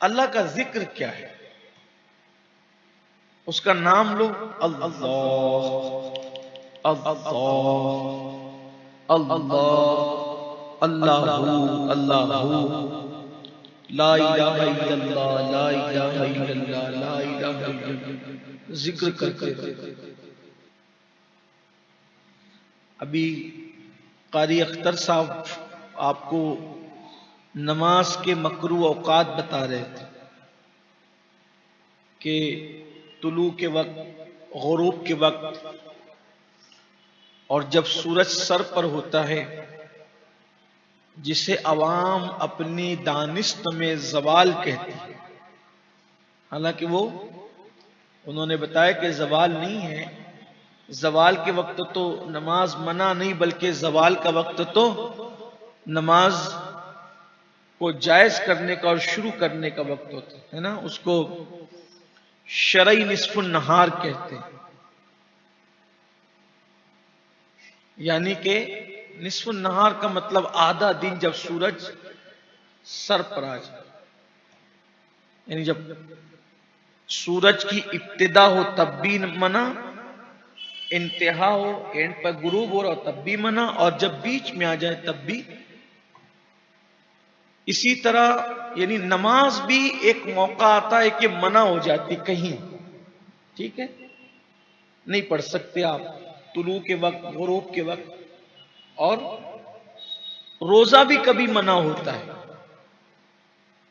اللہ کا ذکر کیا ہے؟ اس کا نام لو، اللہ اللہ اللہ اللہ اللہ، لا الہ الا اللہ، لا الہ الا اللہ، لا الہ الا اللہ، ذکر کرتے رہو۔ ابھی قاری اختر صاحب آپ کو نماز کے مکروہ اوقات بتا رہے تھے کہ طلوع کے وقت، غروب کے وقت، اور جب سورج سر پر ہوتا ہے، جسے عوام اپنی دانست میں زوال کہتی ہے، حالانکہ وہ انہوں نے بتایا کہ زوال نہیں ہے، زوال کے وقت تو نماز منع نہیں، بلکہ زوال کا وقت تو نماز کو جائز کرنے کا اور شروع کرنے کا وقت ہوتا ہے نا، اس کو شرعی نصف النہار کہتے ہیں، یعنی کہ نصف النہار کا مطلب آدھا دن، جب سورج سر پر آ جائے، یعنی جب سورج کی ابتدا ہو تب بھی منع، انتہا ہو اینڈ پر غروب ہو رہا تب بھی منع، اور جب بیچ میں آ جائے تب بھی۔ اسی طرح یعنی نماز بھی ایک موقع آتا ہے کہ منع ہو جاتی کہیں، ٹھیک ہے، نہیں پڑھ سکتے آپ طلوع کے وقت، غروب کے وقت، اور روزہ بھی کبھی منع ہوتا ہے،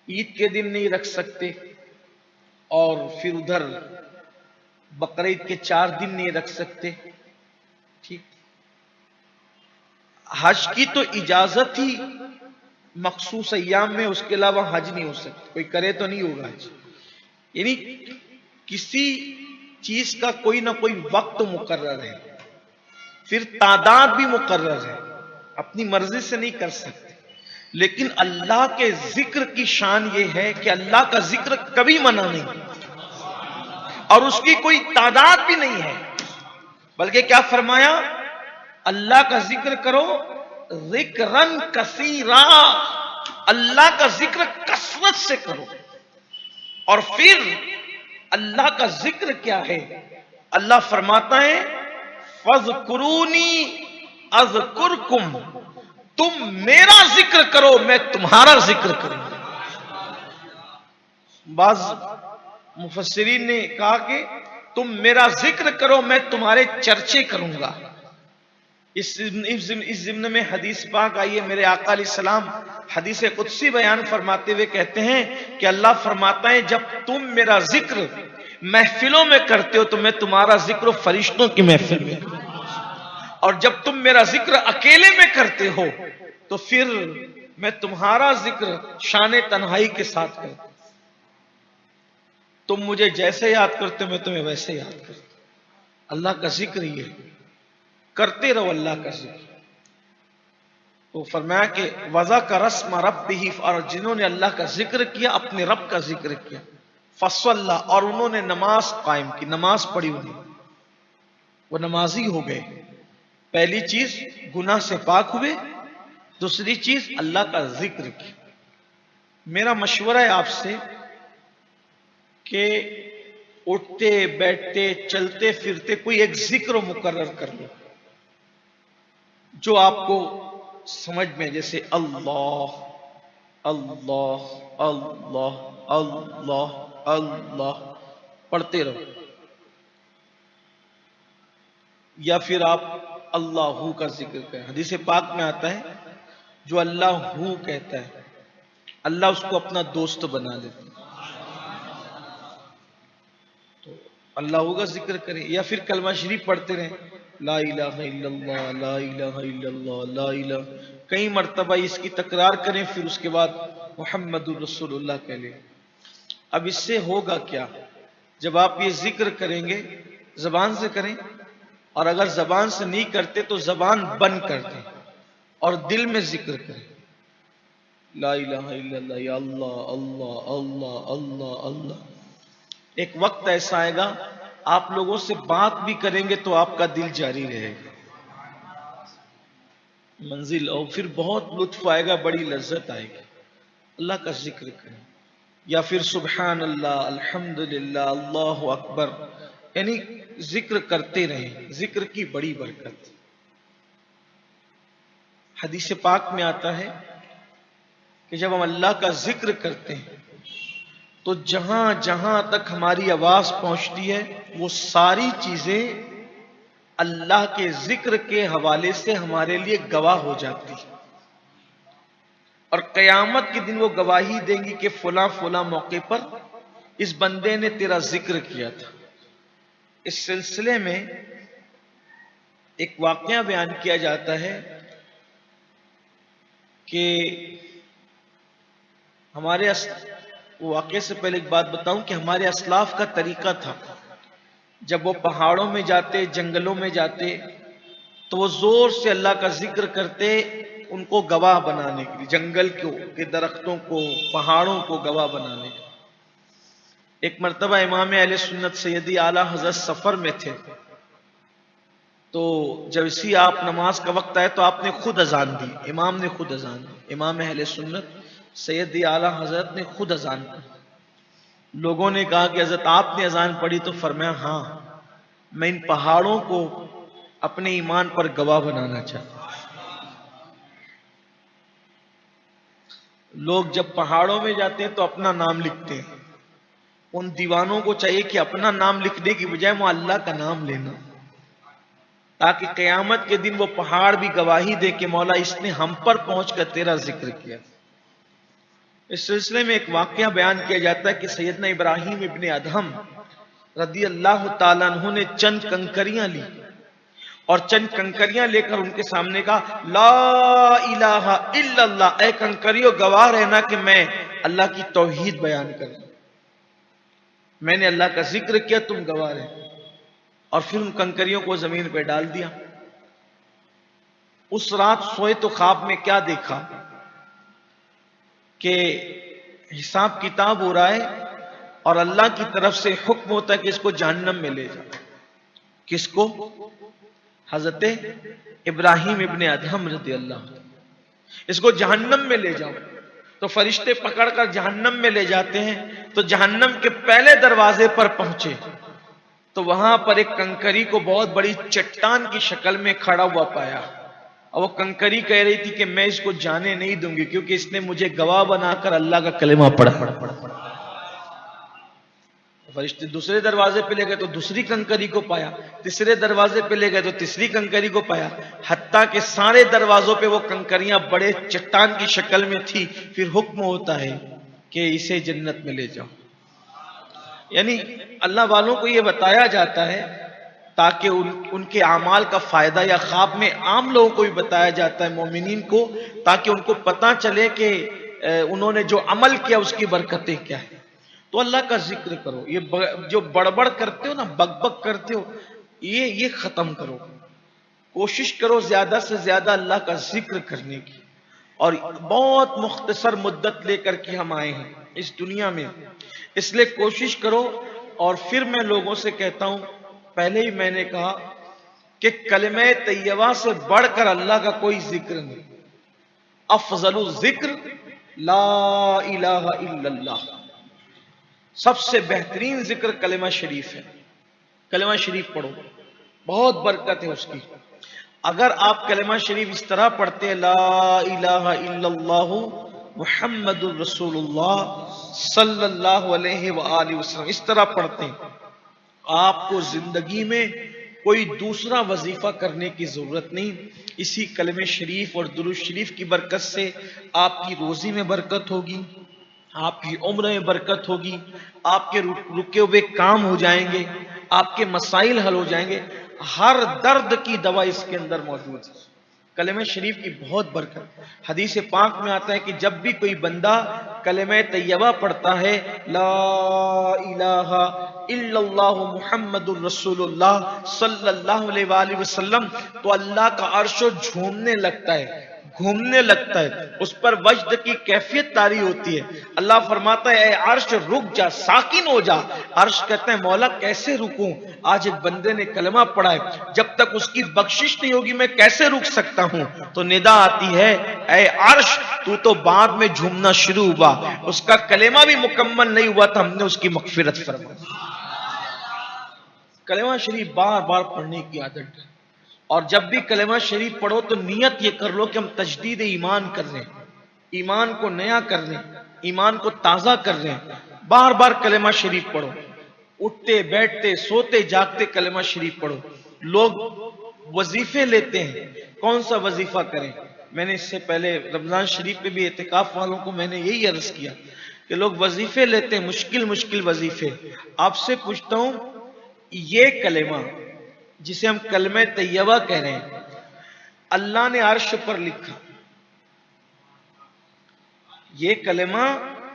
عید کے دن نہیں رکھ سکتے، اور پھر ادھر بقرعید کے 4 دن نہیں رکھ سکتے، ٹھیک۔ حج کی تو اجازت ہی مخصوص ایام میں، اس کے علاوہ حج نہیں ہو سکتا، کوئی کرے تو نہیں ہوگا حج، یعنی کسی چیز کا کوئی نہ کوئی وقت مقرر ہے، پھر تعداد بھی مقرر ہے، اپنی مرضی سے نہیں کر سکتے۔ لیکن اللہ کے ذکر کی شان یہ ہے کہ اللہ کا ذکر کبھی منع نہیں، اور اس کی کوئی تعداد بھی نہیں ہے، بلکہ کیا فرمایا؟ اللہ کا ذکر کرو ذکرن کثیرا، اللہ کا ذکر کثرت سے کرو۔ اور پھر اللہ کا ذکر کیا ہے؟ اللہ فرماتا ہے فَاذْكُرُونِي أَذْكُرْكُمْ، تم میرا ذکر کرو میں تمہارا ذکر کروں۔ بعض مفسرین نے کہا کہ تم میرا ذکر کرو میں تمہارے چرچے کروں گا۔ اس ضمن میں حدیث پاک آئیے، میرے آقا علیہ السلام حدیث قدسی بیان فرماتے ہوئے کہتے ہیں کہ اللہ فرماتا ہے جب تم میرا ذکر محفلوں میں کرتے ہو تو میں تمہارا ذکر فرشتوں کی محفل میں کروں، اور جب تم میرا ذکر اکیلے میں کرتے ہو تو پھر میں تمہارا ذکر شان تنہائی کے ساتھ کرتا ہوں۔ تم مجھے جیسے یاد کرتے ہو میں تمہیں ویسے یاد کرتا ہوں۔ اللہ کا ذکر یہ کرتے رہو، اللہ کا ذکر۔ تو فرمایا کہ وَذَكَرَ اسْمَ رَبِّهِ، اور جنہوں نے اللہ کا ذکر کیا اپنے رب کا ذکر کیا، فَصَلَّى، اور انہوں نے نماز قائم کی، نماز پڑھی انہیں، وہ نمازی ہو گئے۔ پہلی چیز گناہ سے پاک ہوئے، دوسری چیز اللہ کا ذکر کی۔ میرا مشورہ ہے آپ سے کہ اٹھتے بیٹھتے چلتے پھرتے کوئی ایک ذکر مقرر کر لو جو آپ کو سمجھ میں، جیسے اللہ اللہ اللہ اللہ اللہ پڑھتے رہو، یا پھر آپ اللہ ہو کا ذکر کریں۔ حدیث پاک میں آتا ہے جو اللہ ہو کہتا ہے اللہ اس کو اپنا دوست بنا لیتا ہے، تو اللہ ہو کا ذکر کریں، یا پھر کلمہ شریف پڑھتے رہیں، لا الہ الا اللہ لا الہ الا اللہ لا الہ، کئی مرتبہ اس کی تکرار کریں، پھر اس کے بعد محمد الرسول اللہ کہہ لیں۔ اب اس سے ہوگا کیا؟ جب آپ یہ ذکر کریں گے زبان سے کریں، اور اگر زبان سے نہیں کرتے تو زبان بند کر دیں اور دل میں ذکر کریں، لا الہ الا اللہ، یا اللہ اللہ اللہ اللہ اللہ۔ ایک وقت ایسا آئے گا آپ لوگوں سے بات بھی کریں گے تو آپ کا دل جاری رہے گا، منزل، اور پھر بہت لطف آئے گا، بڑی لذت آئے گی۔ اللہ کا ذکر کریں۔ یا پھر سبحان اللہ، الحمدللہ، اللہ اکبر، یعنی ذکر کرتے رہیں. ذکر کی بڑی برکت. حدیث پاک میں آتا ہے کہ جب ہم اللہ کا ذکر کرتے ہیں تو جہاں جہاں تک ہماری آواز پہنچتی ہے وہ ساری چیزیں اللہ کے ذکر کے حوالے سے ہمارے لیے گواہ ہو جاتی ہے، اور قیامت کے دن وہ گواہی دیں گی کہ فلاں فلاں موقع پر اس بندے نے تیرا ذکر کیا تھا. اس سلسلے میں ایک واقعہ بیان کیا جاتا ہے کہ ہمارے واقعے سے پہلے ایک بات بتاؤں کہ ہمارے اسلاف کا طریقہ تھا، جب وہ پہاڑوں میں جاتے، جنگلوں میں جاتے تو وہ زور سے اللہ کا ذکر کرتے ان کو گواہ بنانے کے لیے، جنگل کے درختوں کو، پہاڑوں کو گواہ بنانے کے لیے. ایک مرتبہ امام اہل سنت سیدی اعلیٰ حضرت سفر میں تھے، تو جب اسی آپ نماز کا وقت آئے تو آپ نے خود اذان دی، امام نے خود اذان دی. امام اہل سنت سیدی اعلیٰ حضرت نے خود اذان پڑھی. لوگوں نے کہا کہ حضرت آپ نے اذان پڑھی، تو فرمایا ہاں میں ان پہاڑوں کو اپنے ایمان پر گواہ بنانا چاہتا ہوں. لوگ جب پہاڑوں میں جاتے ہیں تو اپنا نام لکھتے ہیں، ان دیوانوں کو چاہیے کہ اپنا نام لکھنے کی بجائے وہ اللہ کا نام لینا، تاکہ قیامت کے دن وہ پہاڑ بھی گواہی دے کہ مولا اس نے ہم پر پہنچ کر تیرا ذکر کیا. اس سلسلے میں ایک واقعہ بیان کیا جاتا ہے کہ سیدنا ابراہیم ابن ادہم رضی اللہ تعالیٰ عنہ نے چند کنکریاں لی اور چند کنکریاں لے کر ان کے سامنے کہا لا الہ الا اللہ، اے کنکریوں گواہ رہنا کہ میں اللہ کی توحید بیان کروں، میں نے اللہ کا ذکر کیا، تم گواہ رہے. اور پھر ان کنکریوں کو زمین پہ ڈال دیا. اس رات سوئے تو خواب میں کیا دیکھا کہ حساب کتاب ہو رہا ہے اور اللہ کی طرف سے حکم ہوتا ہے کہ اس کو جہنم میں لے جاؤ. کس کو؟ حضرت ابراہیم ابن ادہم رضی اللہ عنہ. اس کو جہنم میں لے جاؤ. تو فرشتے پکڑ کر جہنم میں لے جاتے ہیں. تو جہنم کے پہلے دروازے پر پہنچے تو وہاں پر ایک کنکری کو بہت بڑی چٹان کی شکل میں کھڑا ہوا پایا، اور وہ کنکری کہہ رہی تھی کہ میں اس کو جانے نہیں دوں گی کیونکہ اس نے مجھے گواہ بنا کر اللہ کا کلمہ پڑھا. فرشتے دوسرے دروازے پہ لے گئے تو دوسری کنکری کو پایا، تیسرے دروازے پہ لے گئے تو تیسری کنکری کو پایا، حتیٰ کہ سارے دروازوں پہ وہ کنکریاں بڑے چٹان کی شکل میں تھی. پھر حکم ہوتا ہے کہ اسے جنت میں لے جاؤ. یعنی اللہ والوں کو یہ بتایا جاتا ہے تاکہ ان کے اعمال کا فائدہ، یا خواب میں عام لوگوں کو بھی بتایا جاتا ہے مومنین کو، تاکہ ان کو پتہ چلے کہ انہوں نے جو عمل کیا اس کی برکتیں کیا ہیں. تو اللہ کا ذکر کرو. یہ جو بڑبڑ کرتے ہو نا، بک بک کرتے ہو، یہ ختم کرو. کوشش کرو زیادہ سے زیادہ اللہ کا ذکر کرنے کی. اور بہت مختصر مدت لے کر کے ہم آئے ہیں اس دنیا میں، اس لیے کوشش کرو. اور پھر میں لوگوں سے کہتا ہوں، پہلے ہی میں نے کہا کہ کلمہ طیبہ سے بڑھ کر اللہ کا کوئی ذکر نہیں. افضل الذکر لا الہ الا اللہ. سب سے بہترین ذکر کلمہ شریف ہے. کلمہ شریف پڑھو، بہت برکت ہے اس کی. اگر آپ کلمہ شریف اس طرح پڑھتے ہیں لا الہ الا اللہ محمد الرسول اللہ صلی اللہ علیہ وآلہ وسلم، اس طرح پڑھتے ہیں، آپ کو زندگی میں کوئی دوسرا وظیفہ کرنے کی ضرورت نہیں. اسی کلمہ شریف اور درود شریف کی برکت سے آپ کی روزی میں برکت ہوگی، آپ کی عمر میں برکت ہوگی، آپ کے رکے ہوئے کام ہو جائیں گے، آپ کے مسائل حل ہو جائیں گے. ہر درد کی دوا اس کے اندر موجود ہے. کلمہ شریف کی بہت برکت. حدیث پاک میں آتا ہے کہ جب بھی کوئی بندہ کلمہ طیبہ پڑھتا ہے لا الہ الا اللہ محمد الرسول اللہ صلی اللہ علیہ وآلہ وسلم، تو اللہ کا عرش جھومنے لگتا ہے، گھومنے لگتا ہے، اس پر وجد کی کیفیت طاری ہوتی ہے. اللہ فرماتا ہے اے عرش رک جا، ساکن ہو جا. عرش کہتا ہے مولا کیسے رکوں، آج ایک بندے نے کلمہ پڑھا ہے، جب تک اس کی بخشش نہیں ہوگی میں کیسے رک سکتا ہوں. تو ندا آتی ہے اے عرش تو بعد میں جھومنا شروع ہوا، اس کا کلمہ بھی مکمل نہیں ہوا تھا، ہم نے اس کی مغفرت فرمائی۔ کلمہ شریف بار بار پڑھنے کی عادت ہے، اور جب بھی کلمہ شریف پڑھو تو نیت یہ کر لو کہ ہم تجدید ایمان کر رہے ہیں، ایمان کو نیا کر رہے ہیں، ایمان کو تازہ کر رہے ہیں۔ بار بار کلمہ شریف پڑھو، اٹھتے بیٹھتے سوتے جاگتے کلمہ شریف پڑھو۔ لوگ وظیفے لیتے ہیں، کون سا وظیفہ کریں؟ میں نے اس سے پہلے رمضان شریف پہ بھی اعتکاف والوں کو میں نے یہی عرض کیا کہ لوگ وظیفے لیتے ہیں، مشکل مشکل وظیفے۔ آپ سے پوچھتا ہوں، یہ کلمہ جسے ہم کلمہ طیبہ کہہ رہے ہیں، اللہ نے عرش پر لکھا، یہ کلمہ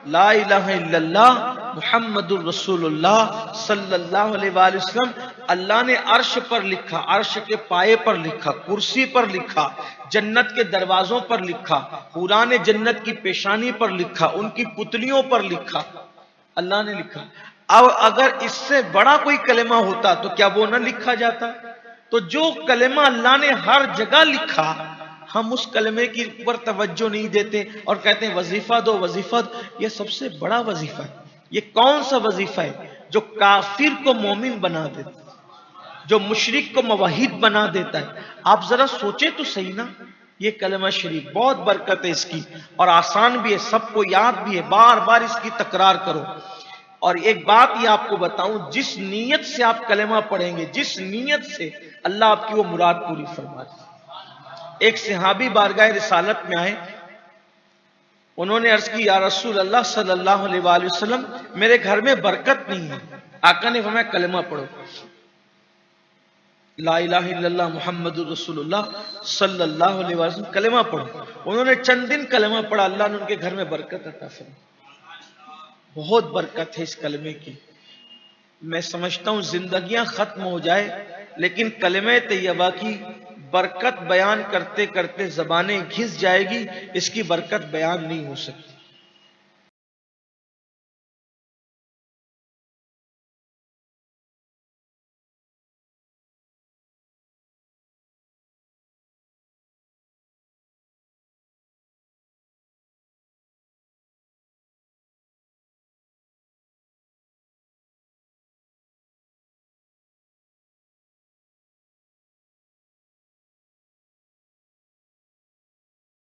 لا الہ الا اللہ محمد الرسول اللہ صلی اللہ علیہ وآلہ وسلم، اللہ نے عرش پر لکھا، عرش کے پائے پر لکھا، کرسی پر لکھا، جنت کے دروازوں پر لکھا، حوران جنت کی پیشانی پر لکھا، ان کی پتلیوں پر لکھا، اللہ نے لکھا۔ اب اگر اس سے بڑا کوئی کلمہ ہوتا تو کیا وہ نہ لکھا جاتا؟ تو جو کلمہ اللہ نے ہر جگہ لکھا، ہم اس کلمے کی اوپر توجہ نہیں دیتے اور کہتے ہیں وظیفہ دو وظیفہ دو۔ یہ سب سے بڑا وظیفہ ہے۔ یہ کون سا وظیفہ ہے؟ جو کافر کو مومن بنا دیتا ہے، جو مشرک کو موحد بنا دیتا ہے۔ آپ ذرا سوچیں تو صحیح نا، یہ کلمہ شریف بہت برکت ہے اس کی، اور آسان بھی ہے، سب کو یاد بھی ہے، بار بار اس کی تکرار کرو۔ اور ایک بات یہ آپ کو بتاؤں، جس نیت سے آپ کلمہ پڑھیں گے، جس نیت سے، اللہ آپ کی وہ مراد پوری فرماتا ہے۔ ایک صحابی بارگاہ رسالت میں آئے، انہوں نے عرض کی یا رسول اللہ صلی اللہ علیہ وآلہ وسلم، میرے گھر میں برکت نہیں ہے۔ آقا نے فرمایا کلمہ پڑھو، لا الہ الا اللہ محمد الرسول اللہ صلی اللہ علیہ وآلہ وسلم، کلمہ پڑھو۔ انہوں نے چند دن کلمہ پڑھا، اللہ نے ان کے گھر میں برکت عطا فرمائی۔ بہت برکت ہے اس کلمے کی۔ میں سمجھتا ہوں زندگیاں ختم ہو جائے لیکن کلمہ طیبہ کی برکت بیان کرتے کرتے زبانیں گھس جائے گی، اس کی برکت بیان نہیں ہو سکتی۔